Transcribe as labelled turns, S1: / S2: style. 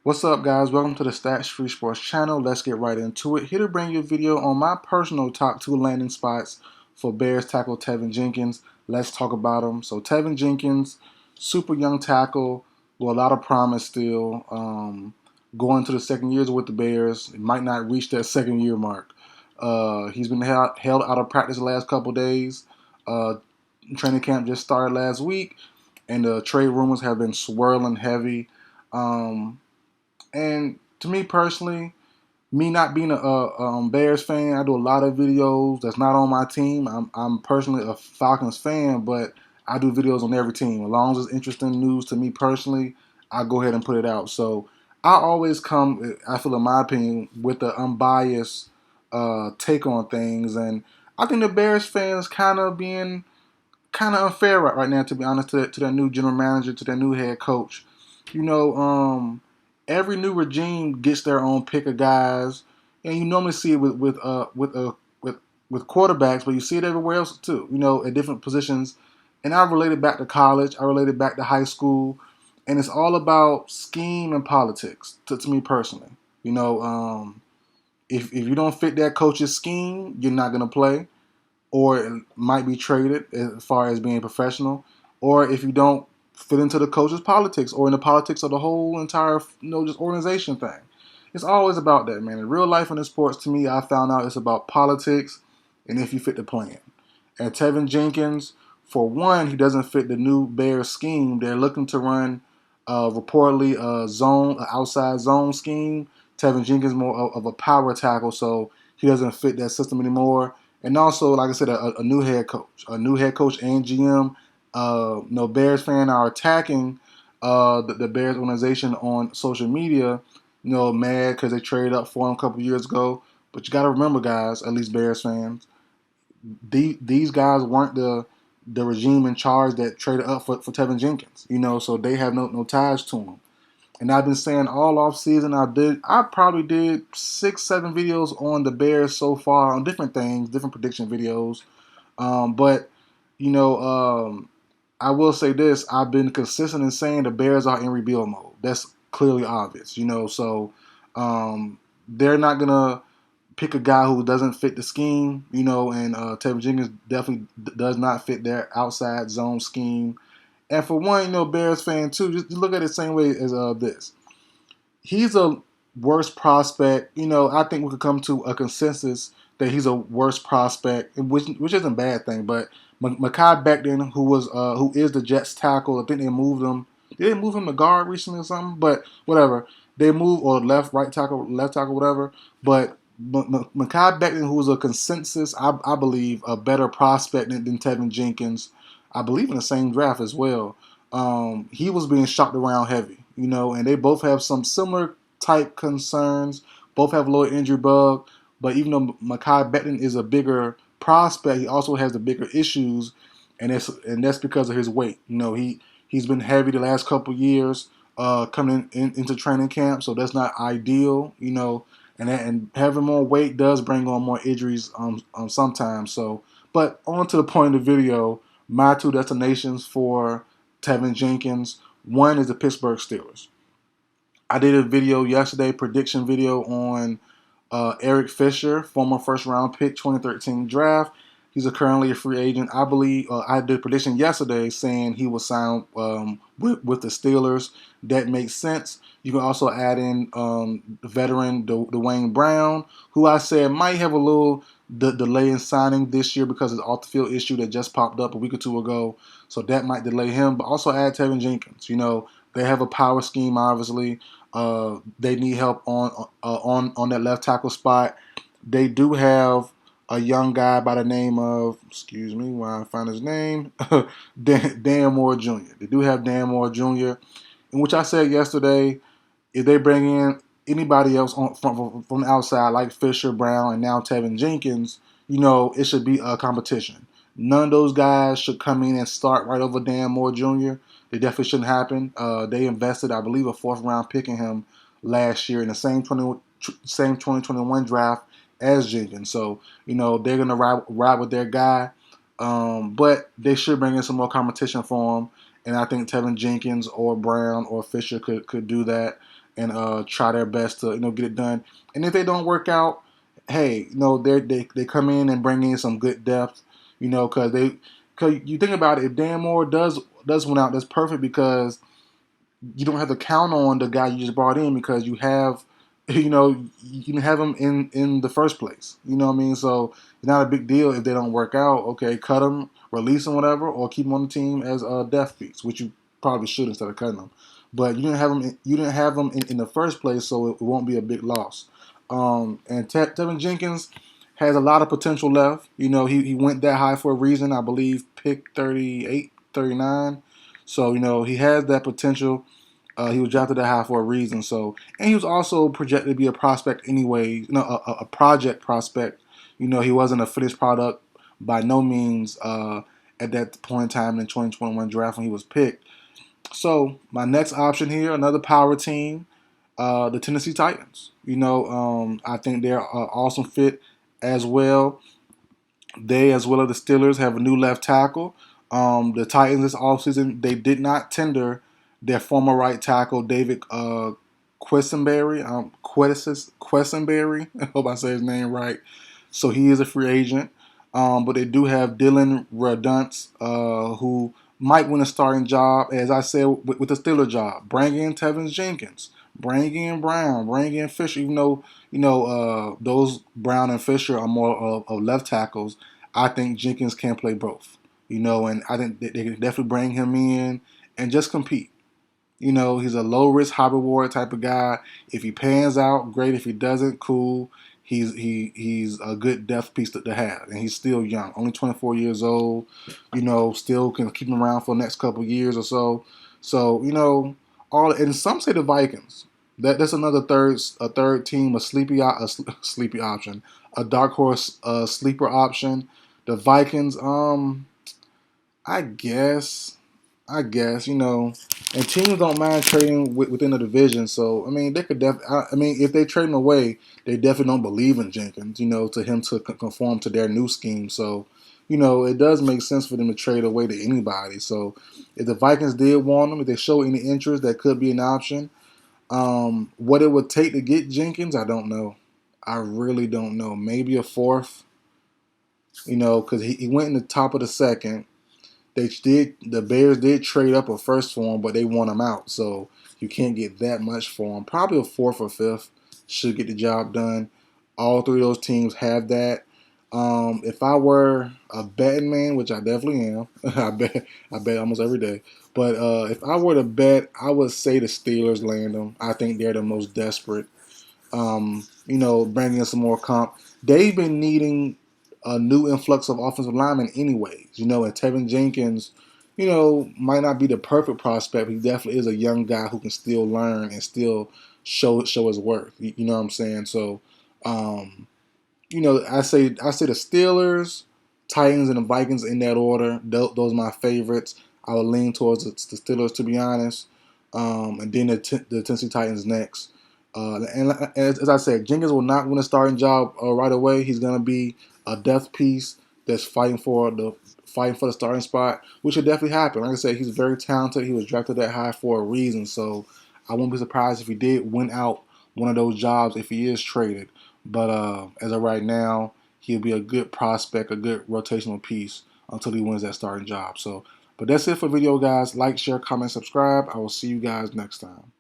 S1: What's up, guys? Welcome to the Stats Free Sports channel. Let's get right into it. Here to bring you a video on my personal top 2 landing spots for Bears tackle Teven Jenkins. Let's talk about him. So Teven Jenkins, super young tackle with a lot of promise still. Going to the second years with the Bears, it might not reach that second year mark. He's been held out of practice the last couple days. Uh, Training camp just started last week, and the trade rumors have been swirling heavy. Um, and to me personally, me not being a Bears fan, I do a lot of videos that's not on my team. I'm personally a Falcons fan, but I do videos on every team. As long as it's interesting news to me personally, I go ahead and put it out. So I always come, I feel in my opinion, with an unbiased take on things. And I think the Bears fans kind of being kind of unfair right now, to be honest, to their new general manager, to their new head coach. You know, every new regime gets their own pick of guys, and you normally see it with quarterbacks, but you see it everywhere else too. You know, at different positions. And I related back to college. I related back to high school, and it's all about scheme and politics to me personally. You know, if you don't fit that coach's scheme, you're not gonna play, or it might be traded as far as being professional, or if you don't fit into the coach's politics or in the politics of the whole entire just organization thing. It's always about that, man. In real life and in sports, to me, I found out it's about politics and if you fit the plan. And Teven Jenkins, for one, he doesn't fit the new Bears scheme. They're looking to run reportedly an outside zone scheme. Teven Jenkins more of a power tackle, so he doesn't fit that system anymore. And also, like I said, a new head coach, and GM. Bears fans are attacking the Bears organization on social media. Mad because they traded up for him a couple years ago. But you got to remember, guys, at least Bears fans, these guys weren't the regime in charge that traded up for Teven Jenkins. So they have no ties to him. And I've been saying all off season, I probably did 6-7 videos on the Bears so far on different things, different prediction videos. But you know, I will say this: I've been consistent in saying the Bears are in rebuild mode. That's clearly obvious. So they're not gonna pick a guy who doesn't fit the scheme. And Teven Jenkins definitely does not fit their outside zone scheme. And for one, Bears fan too, just look at it the same way as this. He's a worse prospect. I think we could come to a consensus that he's a worse prospect, which isn't a bad thing. But Mekhi Becton, who is the Jets tackle, I think they moved him. Did they move him to guard recently or something? But whatever. They moved, or left tackle, whatever. But Mekhi Becton, who was a consensus, I believe, a better prospect than Teven Jenkins, I believe in the same draft as well. He was being shopped around heavy, and they both have some similar type concerns. Both have a low injury bug, but even though Mekhi Becton is a bigger prospect, he also has the bigger issues, and that's because of his weight. He's been heavy the last couple years, coming into training camp, so that's not ideal. And having more weight does bring on more injuries sometimes. So, but on to the point of the video, my two destinations for Teven Jenkins. One is the Pittsburgh Steelers. I did a video yesterday, prediction video on Eric Fisher, former first round pick, 2013 draft. He's currently a free agent. I believe I did a prediction yesterday saying he will sign with the Steelers. That makes sense. You can also add in veteran Dwayne Brown, who I said might have a little delay in signing this year because of the off the field issue that just popped up a week or two ago. So that might delay him. But also add Teven Jenkins. They have a power scheme, obviously. They need help on that left tackle spot. They do have a young guy by the name of, excuse me while I find his name, Dan Moore Jr. They do have Dan Moore Jr., in which I said yesterday, if they bring in anybody else from the outside, like Fisher, Brown, and now Teven Jenkins, it should be a competition. None of those guys should come in and start right over Dan Moore Jr. They definitely shouldn't happen. They invested, I believe, a fourth round pick in him last year in the same 2021 draft as Jenkins. So, they're going to ride with their guy. But they should bring in some more competition for him. And I think Teven Jenkins or Brown or Fisher could do that. and try their best to get it done. And if they don't work out, hey, they come in and bring in some good depth, because you think about it, if Dan Moore does win out, that's perfect because you don't have to count on the guy you just brought in because you have, you can have him in the first place. You know what I mean? So it's not a big deal if they don't work out. Okay, cut them, release them, whatever, or keep them on the team as a depth piece, which you probably should instead of cutting them. But you didn't have them. You didn't have them in the first place, so it won't be a big loss. And Teven Jenkins has a lot of potential left. He went that high for a reason. I believe pick 38, 39. So he has that potential. He was drafted that high for a reason. So, and he was also projected to be a prospect anyway. A project prospect. He wasn't a finished product by no means at that point in time in the 2021 draft when he was picked. So my next option here, another power team, the Tennessee Titans. I think they're an awesome fit as well. They, as well as the Steelers, have a new left tackle. The Titans this offseason, they did not tender their former right tackle, David Quessenberry. Quessenberry. I hope I say his name right. So he is a free agent. But they do have Dylan Radunz, who might win a starting job, as I said, with the Steelers job. Bring in Teven Jenkins. Bring in Brown. Bring in Fisher. Even though, those Brown and Fisher are more of left tackles, I think Jenkins can play both. And I think they can definitely bring him in and just compete. He's a low risk, high reward type of guy. If he pans out, great. If he doesn't, cool. He's a good depth piece to have, and he's still young, only 24 years old. Still can keep him around for the next couple years or so. So and some say the Vikings. That's another third team, a sleepy option, a dark horse sleeper option. The Vikings, I guess, and teams don't mind trading within the division. So, I mean, they could if they trade him away, they definitely don't believe in Jenkins, to him to conform to their new scheme. So, it does make sense for them to trade away to anybody. So, if the Vikings did want him, if they show any interest, that could be an option. What it would take to get Jenkins, I don't know. I really don't know. Maybe a fourth, because he went in the top of the second. The Bears did trade up a first for him, but they want him out, so you can't get that much for him. Probably a fourth or fifth should get the job done. All three of those teams have that. If I were a betting man, which I definitely am, I bet almost every day. But if I were to bet, I would say the Steelers land them. I think they're the most desperate. Bringing in some more comp. They've been needing a new influx of offensive linemen anyways. And Teven Jenkins, might not be the perfect prospect, but he definitely is a young guy who can still learn and still show his worth. You know what I'm saying? So, I say the Steelers, Titans, and the Vikings in that order. Those are my favorites. I would lean towards the Steelers, to be honest, and then the Tennessee Titans next. And as I said, Jenkins will not win a starting job right away. He's going to be a depth piece that's fighting for the starting spot, which will definitely happen. Like I said, he's very talented. He was drafted that high for a reason. So I won't be surprised if he did win out one of those jobs if he is traded. But as of right now, he'll be a good prospect, a good rotational piece until he wins that starting job. So, but that's it for the video, guys. Like, share, comment, subscribe. I will see you guys next time.